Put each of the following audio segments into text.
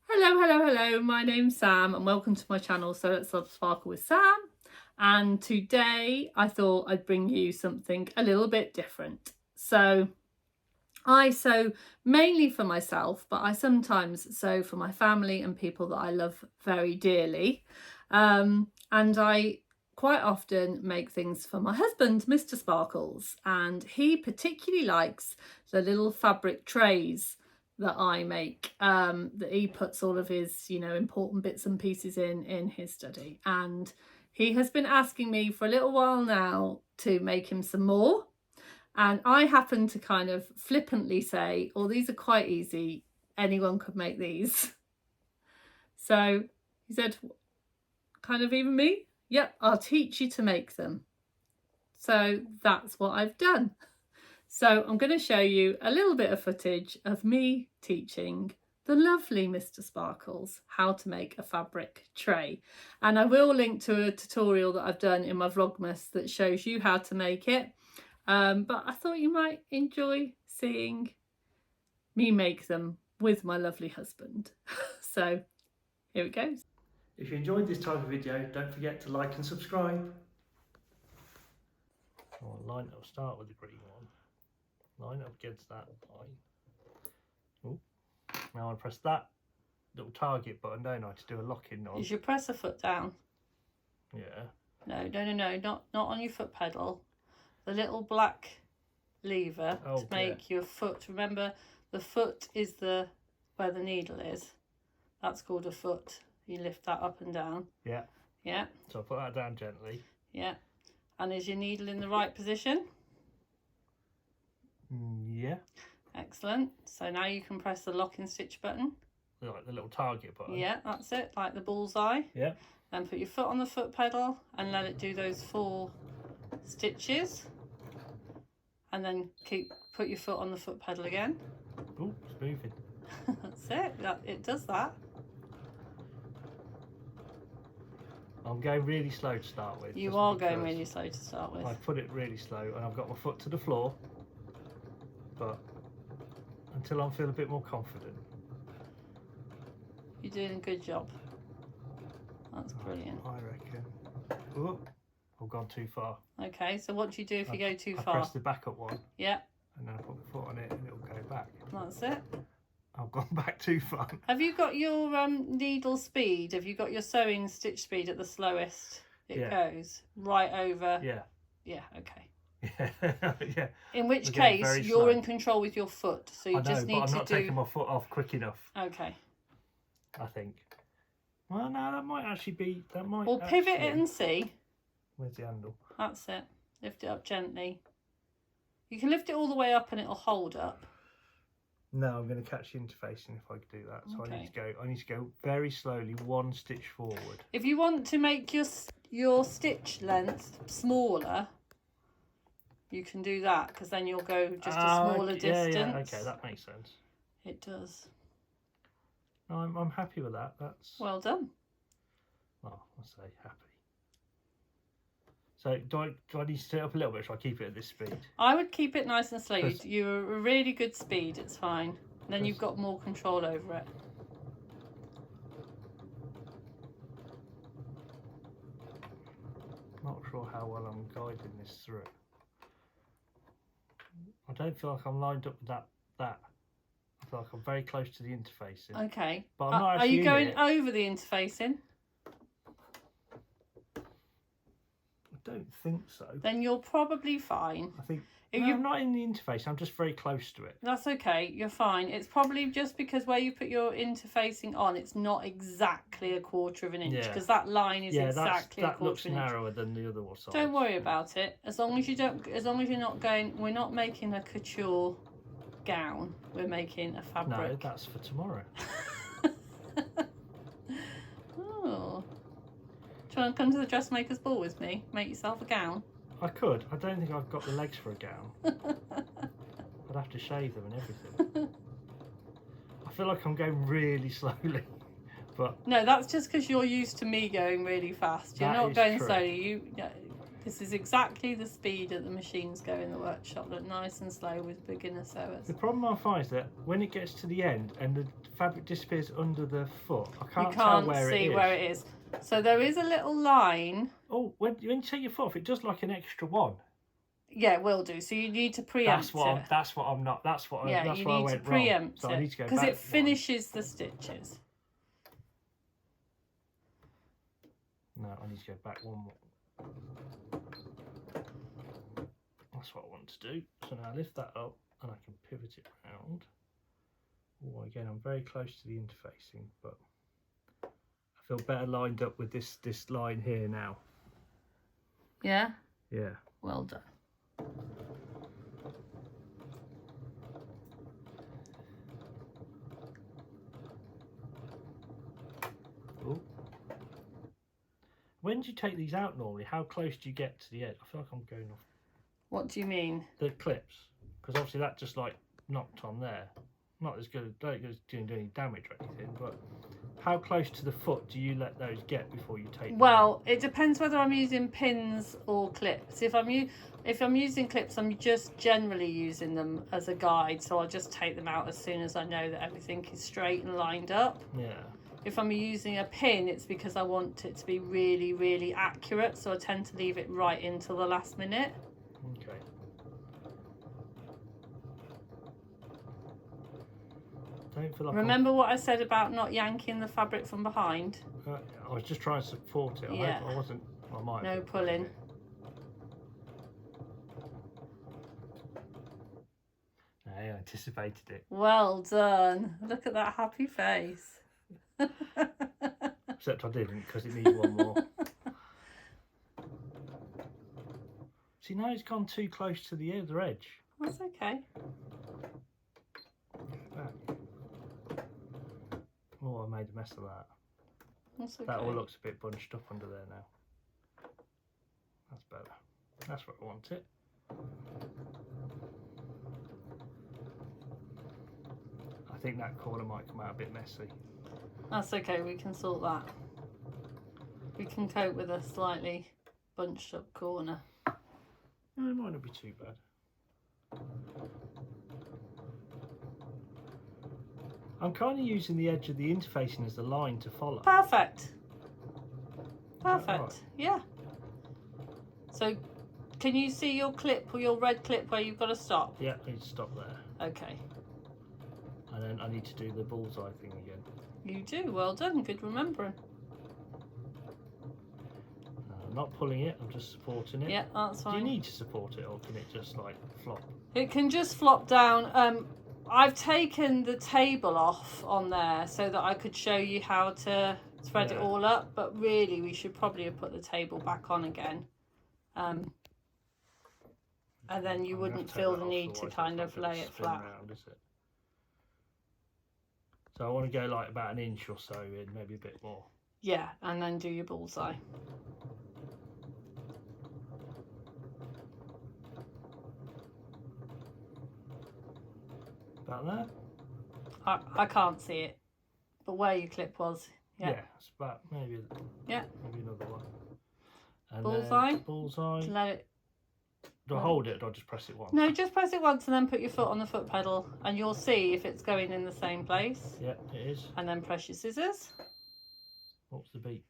Hello, my name's Sam and welcome to my channel, So Let's Love Sparkle with Sam. And today I thought I'd bring you something a little bit different. So I sew mainly for myself, but I sometimes sew for my family and people that I love very dearly. And I quite often make things for my husband, Mr. Sparkles, and he particularly likes the little fabric trays that I make, that he puts all of his, important bits and pieces in his study. And he has been asking me for a little while now to make him some more. And I happen to kind of flippantly say, oh, these are quite easy. Anyone could make these. So he said, kind of even me? Yep, I'll teach you to make them. So that's what I've done. So I'm going to show you a little bit of footage of me teaching the lovely Mr. Sparkles how to make a fabric tray. And I will link to a tutorial that I've done in my Vlogmas that shows you how to make it. But I thought you might enjoy seeing me make them with my lovely husband. So here it goes. If you enjoyed this type of video, don't forget to like and subscribe. I'll start with the green one. Line up against that line. Ooh. Now I press that little target button, don't I, to do a lock-in on. You should press a foot down. Yeah. No, not on your foot pedal. The little black lever to make your foot. Remember, the foot is where the needle is. That's called a foot. You lift that up and down. Yeah. Yeah. So I put that down gently. Yeah. And is your needle in the right position? Yeah. Excellent. So now you can press the lock and stitch button. Like the little target button. Yeah, that's it. Like the bullseye. Yeah. Then put your foot on the foot pedal and let it do those 4 stitches. And then put your foot on the foot pedal again. Oh, it's moving. That's it. It does that. I'm going really slow to start with. You are going really slow to start with. I put it really slow and I've got my foot to the floor. But until I feel a bit more confident. You're doing a good job. That's brilliant. I reckon. Oh, I've gone too far. Okay, so what do you do if you go too far? I press the backup one. Yeah. And then I put my foot on it and it'll go back. That's it. I've gone back too far. Have you got your needle speed? Have you got your sewing stitch speed at the slowest it goes? Right over? Yeah. Yeah, okay. Yeah. In which case, you're in control with your foot, so you just need to do... I'm not taking my foot off quick enough. Okay. I think. Well, no, that might actually be... Well, pivot it and see. Where's the handle? That's it. Lift it up gently. You can lift it all the way up and it'll hold up. No, I'm going to catch the interfacing if I do that. So okay. I need to go very slowly, 1 stitch forward. If you want to make your stitch length smaller, you can do that, because then you'll go just a smaller distance. Yeah, okay, that makes sense. It does. No, I'm happy with that. That's well done. Well, I'll say happy. So do I need to set it up a little bit, or should I keep it at this speed? I would keep it nice and slow. You're a really good speed, it's fine. And then you've got more control over it. Not sure how well I'm guiding this through. I don't feel like I'm lined up with that. I feel like I'm very close to the interfacing. Okay. But I'm not actually. Are you going over the interfacing? I don't think so. Then you're probably fine. I think I'm not in the interface. I'm just very close to it. That's okay. You're fine. It's probably just because where you put your interfacing on, it's not exactly 1/4 of an inch, because that line is exactly 1/4 of an inch. That looks narrower than the other side. Don't worry about it. As long as you're not going. We're not making a couture gown. We're making a fabric. No, that's for tomorrow. Oh. Do you want to come to the dressmaker's ball with me? Make yourself a gown? I could. I don't think I've got the legs for a gown. I'd have to shave them and everything. I feel like I'm going really slowly. But no, that's just because you're used to me going really fast. You're not going slowly. This is exactly the speed that the machines go in the workshop. Look, nice and slow with beginner sewers. The problem I find is that when it gets to the end and the fabric disappears under the foot, I can't tell where it is. You can't see where it is. So there is a little line. Oh, when you take your foot off, it does like an extra one. Yeah, it will do. So you need to preempt it. That's what I'm not. That's what. Yeah, that's you where need I to went preempt wrong. So I need to go because back it finishes the stitches. No, I need to go back one more. That's what I want to do. So now I lift that up and I can pivot it round. Oh, again, I'm very close to the interfacing, but I feel better lined up with this line here now. Yeah? Yeah. Well done. Oh. When do you take these out normally? How close do you get to the edge? I feel like I'm going off. What do you mean? The clips. Because obviously that just like knocked on there. Not as good, don't do any damage or anything, but how close to the foot do you let those get before you take them out? It depends whether I'm using pins or clips. If I'm using clips, I'm just generally using them as a guide, so I'll just take them out as soon as I know that everything is straight and lined up. Yeah. If I'm using a pin, it's because I want it to be really, really accurate, so I tend to leave it right until the last minute. Okay. Don't feel like Remember what I said about not yanking the fabric from behind? I was just trying to support it. Yeah. I wasn't. I might. No pulling. I anticipated it. Well done. Look at that happy face. Except I didn't, because it needs one more. See, now it's gone too close to the other edge. That's okay. Back. Oh, I made a mess of that. That's okay. That all looks a bit bunched up under there now. That's better. That's where I want it. I think that corner might come out a bit messy. That's okay, we can sort that. We can cope with a slightly bunched up corner. No, it might not be too bad. I'm kind of using the edge of the interfacing as the line to follow. Perfect. Perfect. Right? Yeah. So, can you see your clip or your red clip where you've got to stop? Yeah, I need to stop there. Okay. And then I need to do the bullseye thing again. You do. Well done. Good remembering. I'm not pulling it, I'm just supporting it. Yeah, that's fine. Do you need to support it, or can it just like flop? It can just flop down. I've taken the table off on there so that I could show you how to thread it all up, but really we should probably have put the table back on again. And then you wouldn't feel the need to kind of lay it flat. Around, is it? So I want to go like about an inch or so in, maybe a bit more. Yeah, and then do your bullseye. About that? I can't see it, but where your clip was, Yeah, it's about maybe another one. And bullseye. Bullseye. Let it. Do I hold it or do I just press it once? No, just press it once and then put your foot on the foot pedal, and you'll see if it's going in the same place. Yeah, it is. And then press your scissors. What's the beat?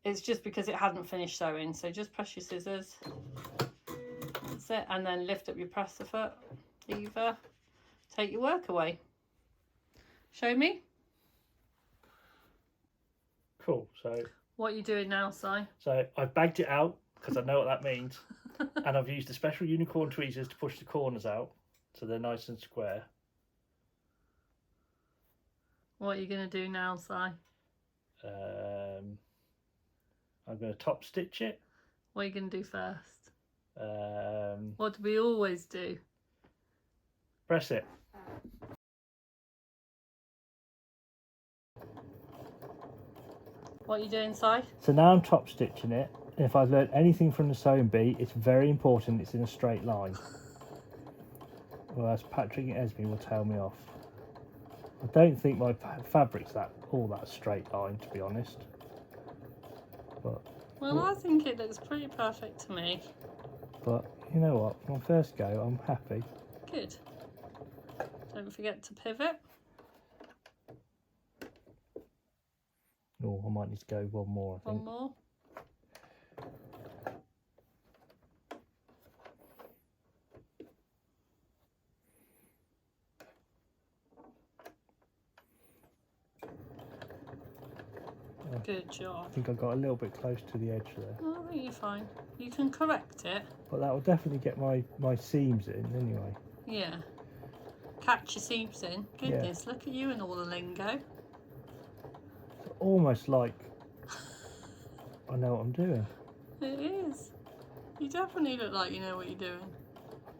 It's just because it hadn't finished sewing, so just press your scissors. That's it, and then lift up your presser foot lever. Take your work away. Show me. Cool. So what are you doing now, Si? So I've bagged it out because I know what that means, and I've used the special unicorn tweezers to push the corners out so they're nice and square. What are you going to do now, Si? I'm going to top stitch it. What are you going to do first? What do we always do? Press it. What are you doing, Si? So now I'm top stitching it. And if I've learned anything from the sewing bee, it's very important it's in a straight line. Whereas Patrick and Esme will tell me off. I don't think my fabric's all that straight line, to be honest. But Well, I think it looks pretty perfect to me. But you know what? For my first go, I'm happy. Good. Don't forget to pivot. Oh, I might need to go one more, I think. One more. Good job. I think I got a little bit close to the edge there. Oh, I think you're fine. You can correct it. But that will definitely get my seams in anyway. Yeah. Catch your seams in. Goodness, look at you and all the lingo. It's almost like I know what I'm doing. It is. You definitely look like you know what you're doing.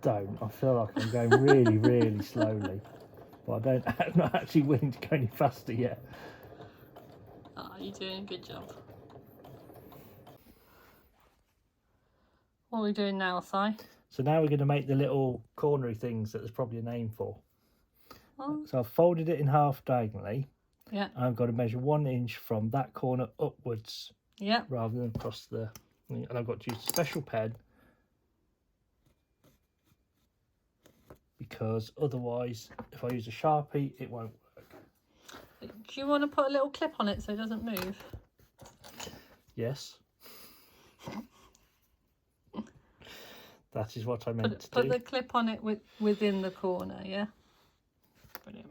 Don't. I feel like I'm going really, really slowly. But I'm not actually willing to go any faster yet. Ah, you're doing a good job. What are we doing now, Si? So now we're going to make the little cornery things that there's probably a name for. Oh. So I've folded it in half diagonally. Yeah. I've got to measure 1 inch from that corner upwards. Yeah. Rather than across the... And I've got to use a special pen. Because otherwise, if I use a Sharpie, it won't work. Do you want to put a little clip on it so it doesn't move? Yes. That is what I meant to do. Put the clip on it within the corner, yeah? Brilliant.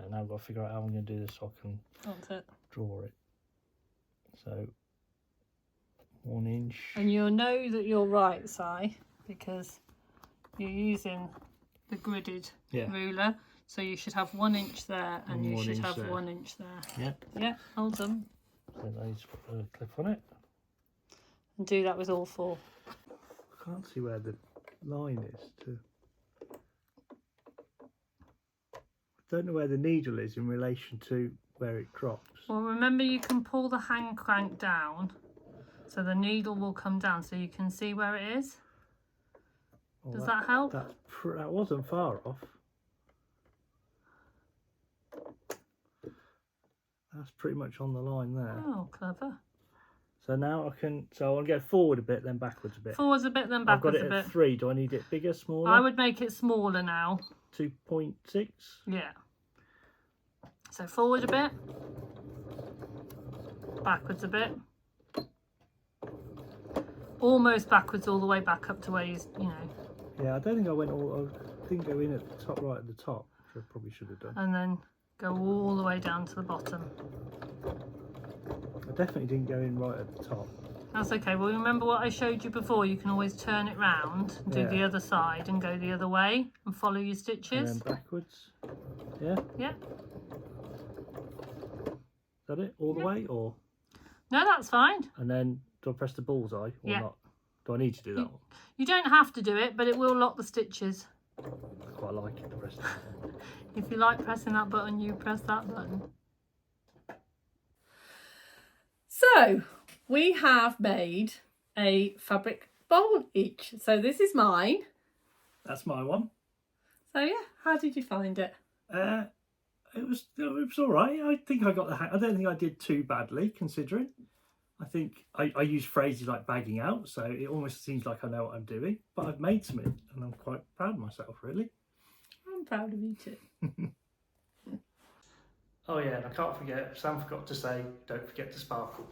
Now I've got to figure out how I'm going to do this so I can draw it. So, 1 inch. And you'll know that you're right, Si, because you're using the gridded ruler. So you should have 1 inch there and you should have 1 inch there. Yeah. Yeah, hold on. So I need to put a clip on it. And do that with all 4. I can't see where the line is to... I don't know where the needle is in relation to where it drops. Well, remember you can pull the hand crank down so the needle will come down so you can see where it is. Well, Does that help? That wasn't far off. That's pretty much on the line there. Oh, clever. So now I can... So I'll go forward a bit, then backwards a bit. Forwards a bit, then backwards a bit. I've got it at 3. Do I need it bigger, smaller? I would make it smaller now. 2.6? Yeah. So forward a bit. Backwards a bit. Almost backwards all the way back up to where you know. Yeah, I don't think I went all... I didn't go in at the top, right at the top, which I probably should have done. And then go all the way down to the bottom. I definitely didn't go in right at the top. That's okay. Well, remember what I showed you before? You can always turn it round, do the other side and go the other way and follow your stitches. And then backwards. Yeah? Yeah. Is that it? All the way? Or? No, that's fine. And then do I press the bullseye or not? Do I need to do that one? You don't have to do it, but it will lock the stitches. I quite like it to press that one. If you like pressing that button, you press that button. So we have made a fabric bowl each. So this is mine. That's my one. So yeah, how did you find it? It was all right. I think I got the hang. I don't think I did too badly considering. I think I use phrases like bagging out, so it almost seems like I know what I'm doing. But I've made something, and I'm quite proud of myself, really. I'm proud of you too. Oh yeah, and I can't forget. Sam forgot to say, don't forget to sparkle.